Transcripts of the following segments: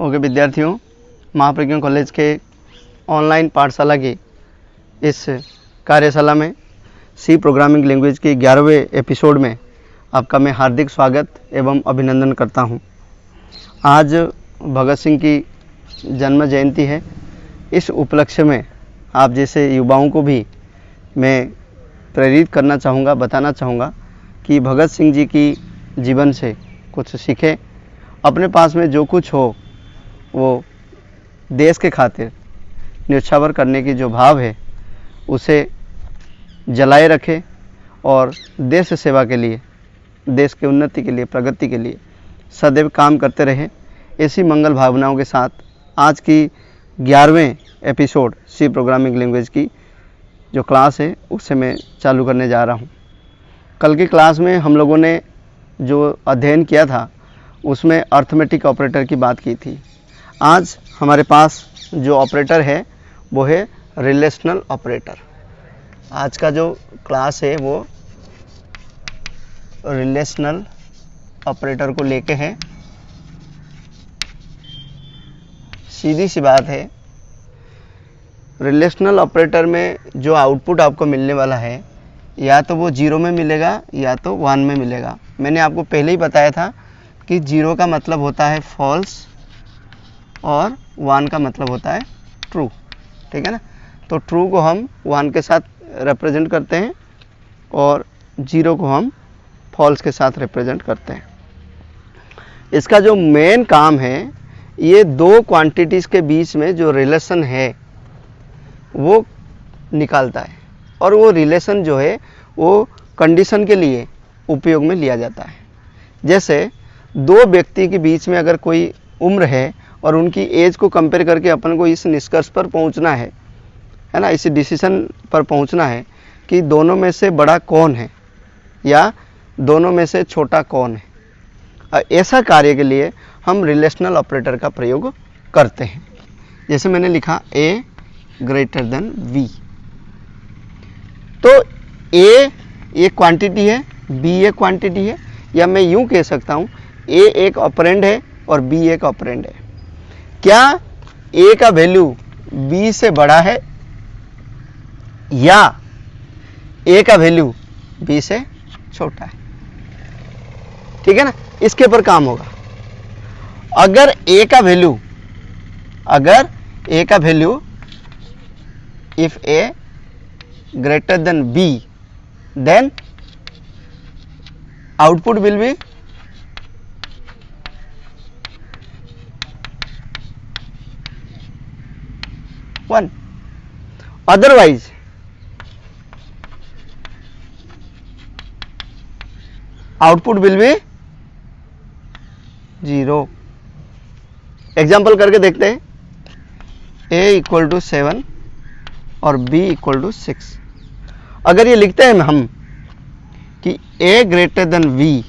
Okay विद्यार्थियों, Mahapragya college के online पाठशाला की इस कार्यशाला में सी प्रोग्रामिंग लैंग्वेज के 11वें एपिसोड में आपका मैं हार्दिक स्वागत एवं अभिनंदन करता हूं। आज भगत सिंह की जन्म जयंती है। इस उपलक्ष्य में आप जैसे युवाओं को भी मैं प्रेरित करना चाहूँगा, बताना चाहूँगा कि भगत सिंह जी की जीवन से कुछ सीखें। अपने पास में जो कुछ हो वो देश के खातिर न्योछावर करने की जो भाव है उसे जलाए रखें और देश सेवा के लिए, देश की उन्नति के लिए, प्रगति के लिए सदैव काम करते रहें। ऐसी मंगल भावनाओं के साथ आज की 11वें एपिसोड सी प्रोग्रामिंग लैंग्वेज की जो क्लास है उसे मैं चालू करने जा रहा हूँ। कल की क्लास में हम लोगों ने जो अध्ययन किया था उसमें अर्थमेटिक ऑपरेटर की बात की थी। आज हमारे पास जो ऑपरेटर है वो है रिलेशनल ऑपरेटर। आज का जो क्लास है वो रिलेशनल ऑपरेटर को लेके है। सीधी सी बात है, रिलेशनल ऑपरेटर में जो आउटपुट आपको मिलने वाला है या तो वो 0 में मिलेगा या तो 1 में मिलेगा। मैंने आपको पहले ही बताया था कि 0 का मतलब होता है फॉल्स और 1 का मतलब होता है ट्रू। ठीक है ना। तो ट्रू को हम 1 के साथ रिप्रेजेंट करते हैं और 0 को हम फॉल्स के साथ रिप्रेजेंट करते हैं। इसका जो मेन काम है, ये दो क्वांटिटीज़ के बीच में जो रिलेशन है वो निकालता है और वो रिलेशन जो है वो कंडीशन के लिए उपयोग में लिया जाता है। जैसे दो व्यक्ति के बीच में अगर कोई उम्र है और उनकी एज को कंपेयर करके अपन को इस निष्कर्ष पर पहुंचना है ना, इस डिसीजन पर पहुंचना है कि दोनों में से बड़ा कौन है या दोनों में से छोटा कौन है। ऐसा कार्य के लिए हम रिलेशनल ऑपरेटर का प्रयोग करते हैं। जैसे मैंने लिखा A ग्रेटर देन V, तो A एक क्वांटिटी है, B एक क्वांटिटी है, या मैं यूं कह सकता हूं A एक ऑपरेंड है और B एक ऑपरेंड है। क्या A का वैल्यू B से बड़ा है या A का वैल्यू B से छोटा है? ठीक है ना, इसके ऊपर काम होगा। अगर A का value if A greater than B, then output will be one. Otherwise output will be 0. Example करके देखते हैं। A इक्वल टू 7 और B इक्वल टू 6। अगर ये लिखते हैं हम कि A ग्रेटर देन V,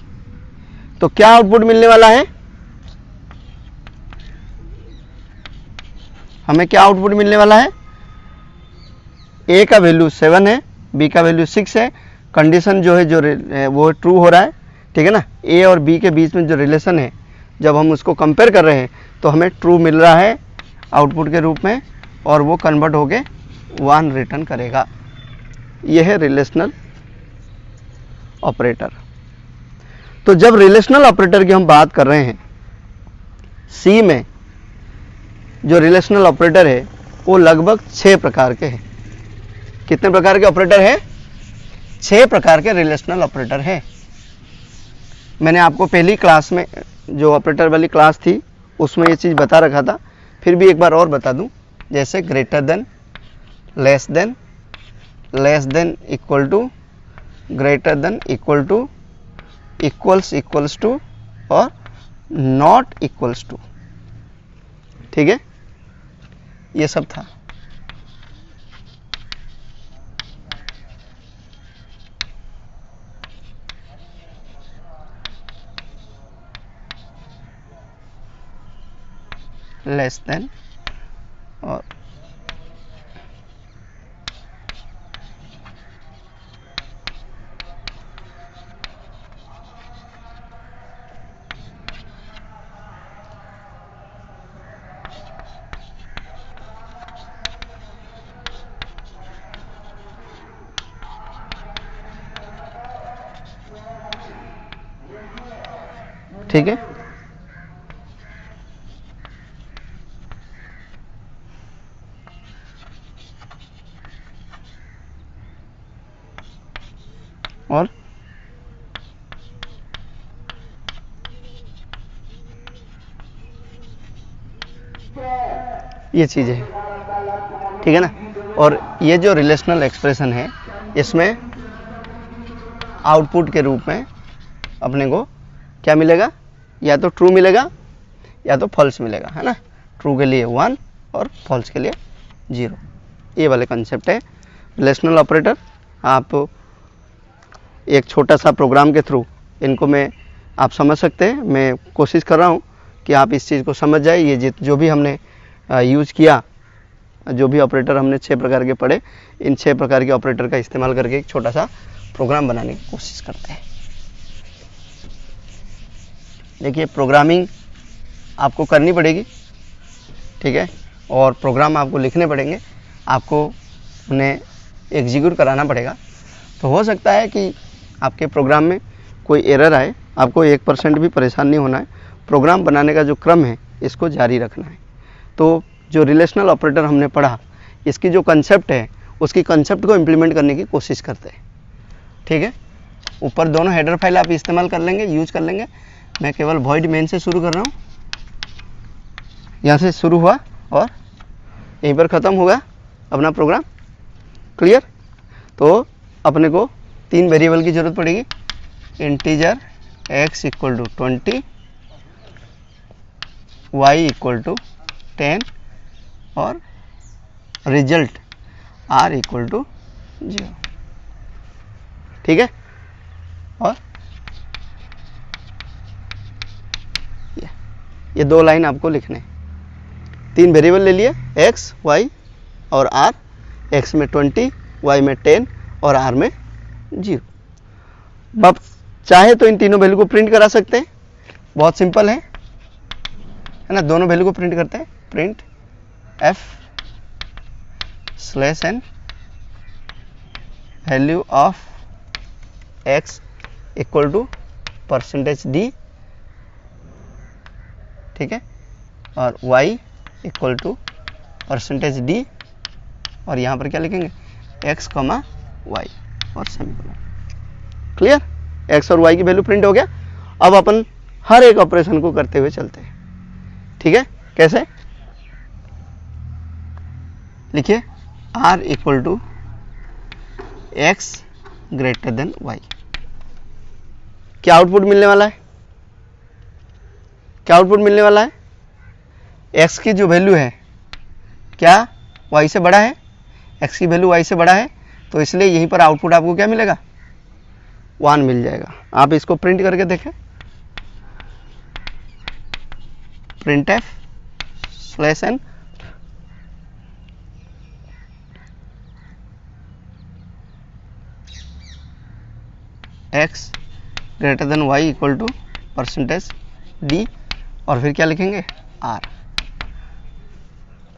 तो क्या आउटपुट मिलने वाला है? हमें क्या आउटपुट मिलने वाला है? A का वैल्यू 7 है, B का वैल्यू 6 है। कंडीशन जो है वो ट्रू हो रहा है। ठीक है ना। A और B के बीच में जो रिलेशन है, जब हम उसको कंपेयर कर रहे हैं तो हमें ट्रू मिल रहा है आउटपुट के रूप में और वो कन्वर्ट होके 1 रिटर्न करेगा। यह है रिलेशनल ऑपरेटर। तो जब रिलेशनल ऑपरेटर की हम बात कर रहे हैं, सी में जो रिलेशनल ऑपरेटर है वो लगभग 6 प्रकार के हैं। कितने प्रकार के ऑपरेटर है? 6 प्रकार के रिलेशनल ऑपरेटर है। मैंने आपको पहली क्लास में जो ऑपरेटर वाली क्लास थी उसमें ये चीज़ बता रखा था, फिर भी एक बार और बता दूं। जैसे greater than, less than equal to, greater than equal to, equals to और नॉट इक्वल्स टू। ठीक है, ये सब था। लेस देन और ठीक है। और ये चीज़ है, ठीक है ना। और ये जो रिलेशनल एक्सप्रेशन है, इसमें आउटपुट के रूप में अपने को क्या मिलेगा, या तो ट्रू मिलेगा या तो फॉल्स मिलेगा, है ना। ट्रू के लिए 1 और फॉल्स के लिए 0। ये वाले कंसेप्ट है रिलेशनल ऑपरेटर। आप एक छोटा सा प्रोग्राम के थ्रू इनको आप समझ सकते हैं। मैं कोशिश कर रहा हूँ कि आप इस चीज़ को समझ जाए। ये जो भी हमने यूज़ किया, जो भी ऑपरेटर हमने 6 प्रकार के पढ़े, इन 6 प्रकार के ऑपरेटर का इस्तेमाल करके एक छोटा सा प्रोग्राम बनाने की कोशिश करते हैं। देखिए, प्रोग्रामिंग आपको करनी पड़ेगी, ठीक है, और प्रोग्राम आपको लिखने पड़ेंगे, आपको उन्हें एग्जीक्यूट कराना पड़ेगा। तो हो सकता है कि आपके प्रोग्राम में कोई एरर आए, आपको 1% भी परेशान नहीं होना है। प्रोग्राम बनाने का जो क्रम है, इसको जारी रखना है। तो जो रिलेशनल ऑपरेटर हमने पढ़ा, इसकी जो कंसेप्ट है, उसकी कंसेप्ट को इम्प्लीमेंट करने की कोशिश करते हैं, ठीक है। ऊपर दोनों हेडर फाइल आप इस्तेमाल कर लेंगे, यूज कर लेंगे। मैं केवल वॉइड मेन से शुरू कर रहा हूँ। यहाँ से शुरू हुआ और यहीं पर ख़त्म होगा अपना प्रोग्राम। क्लियर। तो अपने को 3 वेरिएबल की ज़रूरत पड़ेगी। Integer x equal to 20, y equal to 10 और रिजल्ट r इक्वल टू 0, ठीक है। और ये 2 लाइन आपको लिखने। 3 वेरिएबल ले लिए, x, y और r। x में 20, y में 10 और r में 0। अब चाहे तो इन तीनों वैल्यू को प्रिंट करा सकते हैं। बहुत सिंपल है ना। दोनों वैल्यू को प्रिंट करते हैं। Print f/n value of x equal to %d, ठीक है, और y इक्वल टू %d, और यहाँ पर क्या लिखेंगे, x, y और सेमीकोलन। क्लियर। x और y की वैल्यू प्रिंट हो गया। अब अपन हर एक ऑपरेशन को करते हुए चलते हैं, ठीक है। कैसे, लिखिए r equal to x greater than y। क्या आउटपुट मिलने वाला है, क्या आउटपुट मिलने वाला है। x की जो वैल्यू है, क्या y से बड़ा है, x की वैल्यू y से बड़ा है, तो इसलिए यहीं पर आउटपुट आपको क्या मिलेगा, 1 मिल जाएगा। आप इसको प्रिंट करके देखें। Print f/n x greater than y equal to %d, और फिर क्या लिखेंगे, r,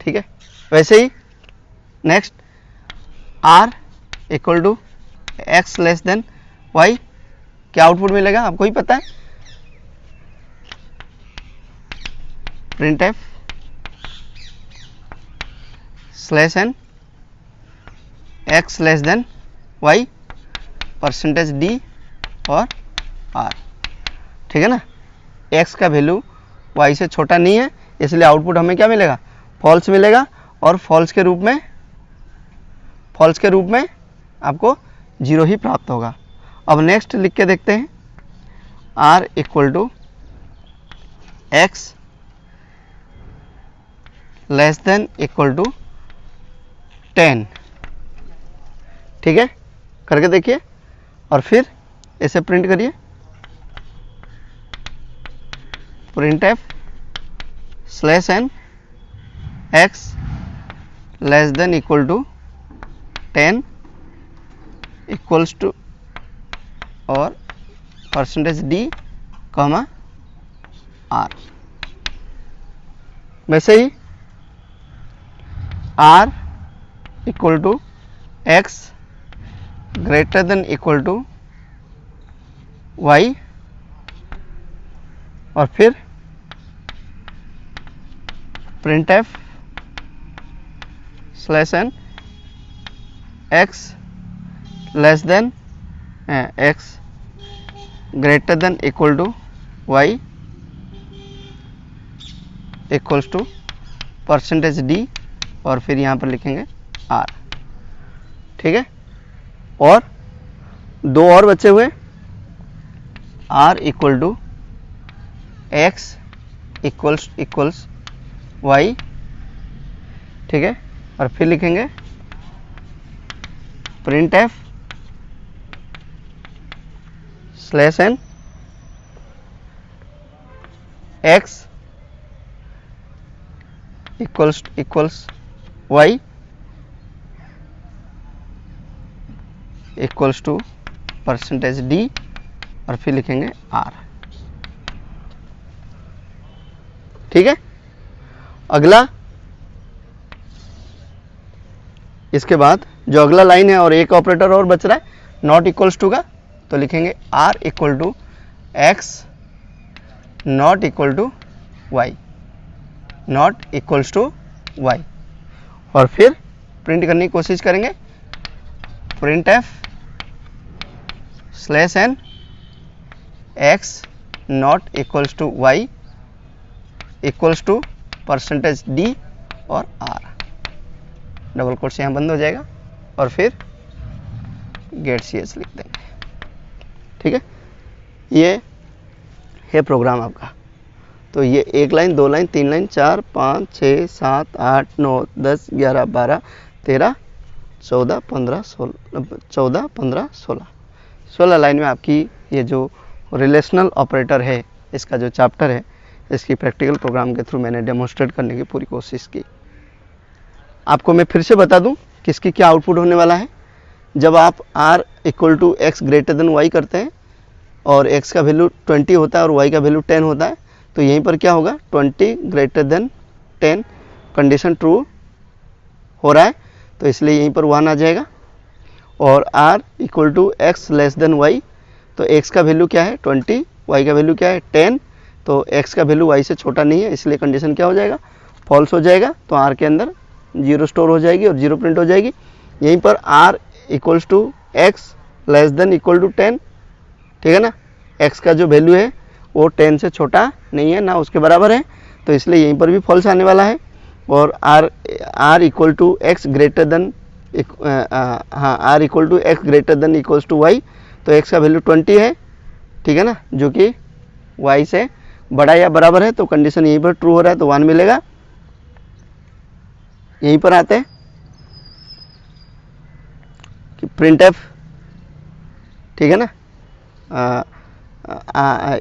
ठीक है। वैसे ही next, r equal to x less than y, क्या आउटपुट मिलेगा आपको ही पता है। Print f/n x less than y %d और r, ठीक है ना। x का वैल्यू y से छोटा नहीं है, इसलिए आउटपुट हमें क्या मिलेगा, फॉल्स मिलेगा। और फॉल्स के रूप में आपको 0 ही प्राप्त होगा। अब नेक्स्ट लिख के देखते हैं। r equal to x less than equal to 10, ठीक है, करके देखिए और फिर इसे प्रिंट करिए। Print f/n x less than equal to 10 equals to और %d, r। वैसे ही r equal to x greater than equal to y और फिर printf /n x less than x greater than equal to y equals to %d और फिर यहाँ पर लिखेंगे r। ठीक है, और दो और बचे हुए r equal to x equals y। ठीक है, और फिर लिखेंगे printf /n x equals y equals to %d और फिर लिखेंगे r। ठीक है, अगला इसके बाद जो अगला लाइन है और एक ऑपरेटर और बच रहा है नॉट इक्वल्स टू का, तो लिखेंगे r equal to x not equal to y, not equals to y। और फिर प्रिंट करने की कोशिश करेंगे printf /n x not equals to y equals to %d और r। डबल कोट से यहाँ बंद हो जाएगा और फिर गेट cs लिख देंगे। ठीक है, ये है प्रोग्राम आपका। तो ये 1 लाइन 2 लाइन 3 लाइन 4 5 6 7 8 9 10 11 12 13 14 15 16 16 लाइन में आपकी ये जो रिलेशनल ऑपरेटर है इसका जो चैप्टर है इसकी प्रैक्टिकल प्रोग्राम के थ्रू मैंने डेमोन्स्ट्रेट करने की पूरी कोशिश की। आपको मैं फिर से बता दूं कि इसकी क्या आउटपुट होने वाला है। जब आप r equal to x greater than y करते हैं और x का वैल्यू 20 होता है और y का वैल्यू 10 होता है, तो यहीं पर क्या होगा 20 ग्रेटर देन 10 कंडीशन ट्रू हो रहा है, तो इसलिए यहीं पर 1 आ जाएगा। और r equal to x less than y, तो x का वैल्यू क्या है 20, y का वैल्यू क्या है 10, तो x का वैल्यू y से छोटा नहीं है, इसलिए कंडीशन क्या हो जाएगा फॉल्स हो जाएगा। तो r के अंदर 0 स्टोर हो जाएगी और 0 प्रिंट हो जाएगी। यहीं पर r equals to x less than equal to 10, ठीक है ना, x का जो वैल्यू है वो 10 से छोटा नहीं है ना उसके बराबर है, तो इसलिए यहीं पर भी फॉल्स आने वाला है। और r equal to x greater than r equal to x greater than equals to y, तो x का वैल्यू 20 है, ठीक है ना, जो कि y से बड़ा या बराबर है, तो कंडीशन यहीं पर ट्रू हो रहा है तो 1 मिलेगा। यहीं पर आते हैं कि printf, ठीक है ना,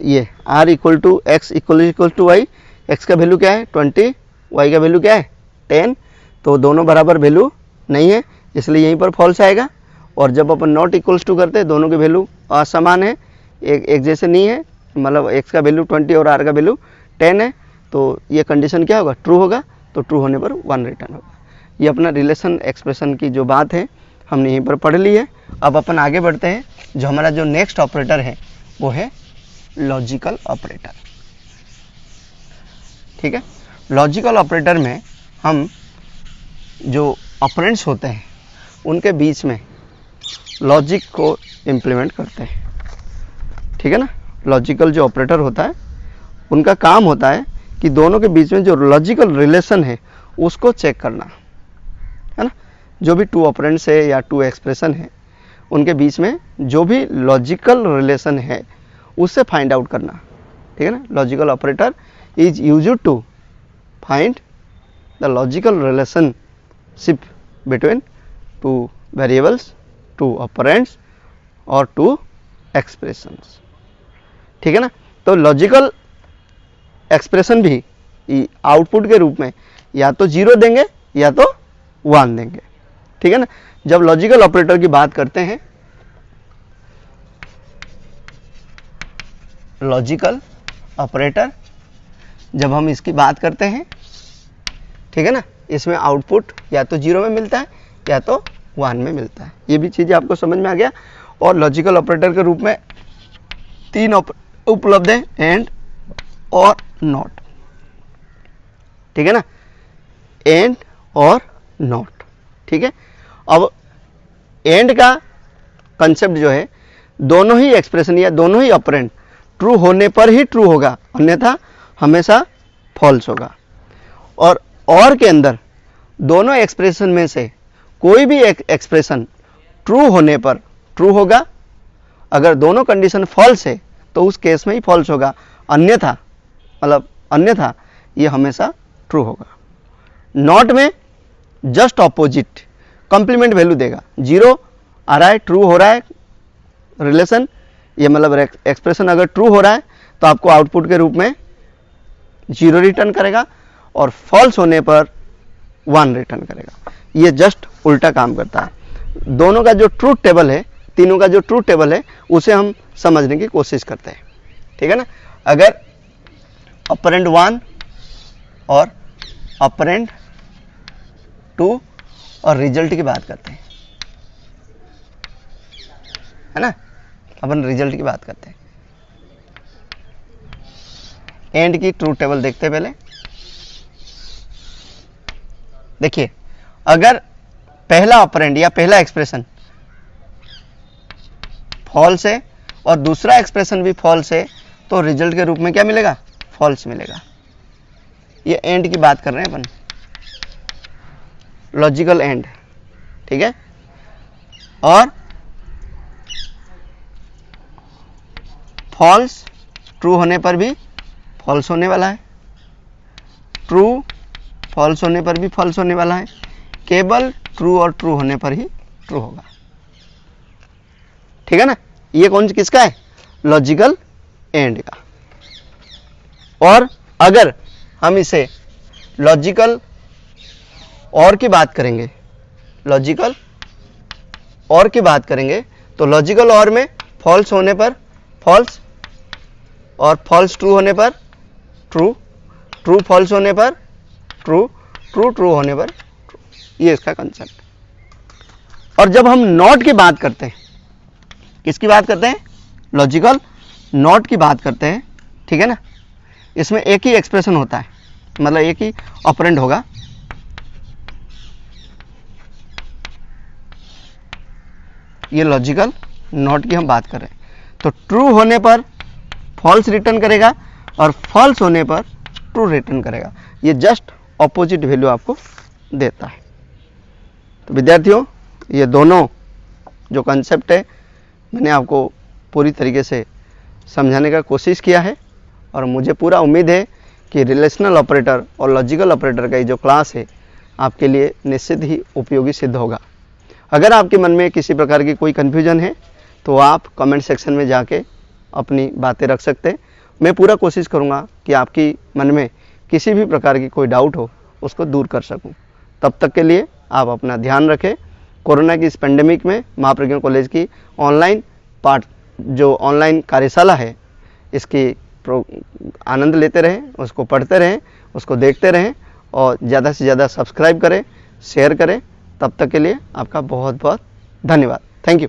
ये r equal to x equal to y, x का वैल्यू क्या है 20, y का वैल्यू क्या है 10, तो दोनों बराबर वैल्यू नहीं है, इसलिए यहीं पर फॉल्स आएगा। और जब अपन नॉट इक्वल्स टू करते हैं दोनों के वैल्यू असमान है, एक जैसे नहीं है, मतलब x का वैल्यू 20 और r का वैल्यू 10 है, तो ये कंडीशन क्या होगा ट्रू होगा, तो ट्रू होने पर 1 रिटर्न होगा। ये अपना रिलेशन एक्सप्रेशन की जो बात है हमने यहीं पर पढ़ ली है। अब अपन आगे बढ़ते हैं, जो हमारा जो नेक्स्ट ऑपरेटर है वो है लॉजिकल ऑपरेटर। ठीक है, लॉजिकल ऑपरेटर में हम जो ऑपरेंड्स होते हैं उनके बीच में लॉजिक को इम्प्लीमेंट करते हैं। ठीक है ना, लॉजिकल जो ऑपरेटर होता है उनका काम होता है कि दोनों के बीच में जो लॉजिकल रिलेशन है उसको चेक करना, है ना। जो भी 2 ऑपरेंड्स है या 2 एक्सप्रेशन है उनके बीच में जो भी लॉजिकल रिलेशन है उससे फाइंड आउट करना, ठीक है ना। Logical operator is used to find the logical relationship between 2 variables, 2 operands और 2 एक्सप्रेशंस, ठीक है ना। तो लॉजिकल एक्सप्रेशन भी आउटपुट के रूप में या तो 0 देंगे या तो 1 देंगे, ठीक है ना। जब लॉजिकल ऑपरेटर की बात करते हैं, लॉजिकल ऑपरेटर जब हम इसकी बात करते हैं, ठीक है ना, इसमें आउटपुट या तो 0 में मिलता है या तो 1 में मिलता है। ये भी चीज़ें आपको समझ में आ गया। और लॉजिकल ऑपरेटर के रूप में 3 उपलब्ध है, एंड, और नॉट, ठीक है ना, एंड और नॉट, ठीक है। अब एंड का कंसेप्ट जो है, दोनों ही एक्सप्रेशन या दोनों ही ऑपरेंड ट्रू होने पर ही ट्रू होगा, अन्यथा हमेशा फॉल्स होगा। और के अंदर दोनों एक्सप्रेशन में से कोई भी एक एक्सप्रेशन ट्रू होने पर ट्रू होगा, अगर दोनों कंडीशन फॉल्स है तो उस केस में ही फॉल्स होगा, अन्यथा ये हमेशा ट्रू होगा। नॉट में जस्ट ऑपोजिट कॉम्प्लीमेंट वैल्यू देगा, 0 आ रहा है, ट्रू हो रहा है रिलेशन, ये मतलब एक्सप्रेशन अगर ट्रू हो रहा है तो आपको आउटपुट के रूप में 0 रिटर्न करेगा, और फॉल्स होने पर 1 रिटर्न करेगा। ये जस्ट उल्टा काम करता है। दोनों का जो ट्रूथ टेबल है, तीनों का जो ट्रूथ टेबल है, उसे हम समझने की कोशिश करते हैं, ठीक है ना। अगर ऑपरेंड 1 और ऑपरेंड 2 और रिजल्ट की बात करते हैं, है ना, अपन रिजल्ट की बात करते हैं। एंड की ट्रूथ टेबल देखते हैं पहले। देखिए, अगर पहला ऑपरेंड या पहला एक्सप्रेशन फॉल्स है और दूसरा एक्सप्रेशन भी फॉल्स है, तो रिजल्ट के रूप में क्या मिलेगा, फॉल्स मिलेगा। ये एंड की बात कर रहे हैं अपन, लॉजिकल एंड, ठीक है। और फॉल्स ट्रू होने पर भी फॉल्स होने वाला है, ट्रू फॉल्स होने पर भी फॉल्स होने वाला है, केवल ट्रू और ट्रू होने पर ही ट्रू होगा, ठीक है ना। ये कौन किसका है, लॉजिकल एंड का। और अगर हम इसे लॉजिकल और की बात करेंगे, लॉजिकल और की बात करेंगे, तो लॉजिकल और में फॉल्स होने पर फॉल्स और फॉल्स ट्रू होने पर ट्रू, ट्रू फॉल्स होने पर ट्रू, ट्रू ट्रू होने पर ट्रू, ये इसका कंसेप्ट। और जब हम नॉट की बात करते हैं, किसकी बात करते हैं, लॉजिकल नॉट की बात करते हैं, ठीक है ना। इसमें एक ही एक्सप्रेशन होता है, मतलब एक ही ऑपरेंड होगा, ये लॉजिकल नॉट की हम बात कर रहे हैं। तो ट्रू होने पर फॉल्स रिटर्न करेगा और फॉल्स होने पर ट्रू रिटर्न करेगा। ये जस्ट ऑपोजिट वैल्यू आपको देता है। तो विद्यार्थियों, ये दोनों जो कंसेप्ट है मैंने आपको पूरी तरीके से समझाने का कोशिश किया है, और मुझे पूरा उम्मीद है कि रिलेशनल ऑपरेटर और लॉजिकल ऑपरेटर का ये जो क्लास है आपके लिए निश्चित ही उपयोगी सिद्ध होगा। अगर आपके मन में किसी प्रकार की कोई कन्फ्यूजन है तो आप कमेंट सेक्शन में जाके अपनी बातें रख सकते हैं। मैं पूरा कोशिश करूँगा कि आपकी मन में किसी भी प्रकार की कोई डाउट हो उसको दूर कर सकूं। तब तक के लिए आप अपना ध्यान रखें। कोरोना की इस पेंडेमिक में महाप्रज्ञा कॉलेज की ऑनलाइन जो ऑनलाइन कार्यशाला है, इसकी आनंद लेते रहें, उसको पढ़ते रहें, उसको देखते रहें, और ज़्यादा से ज़्यादा सब्सक्राइब करें, शेयर करें। तब तक के लिए आपका बहुत बहुत धन्यवाद। Thank you.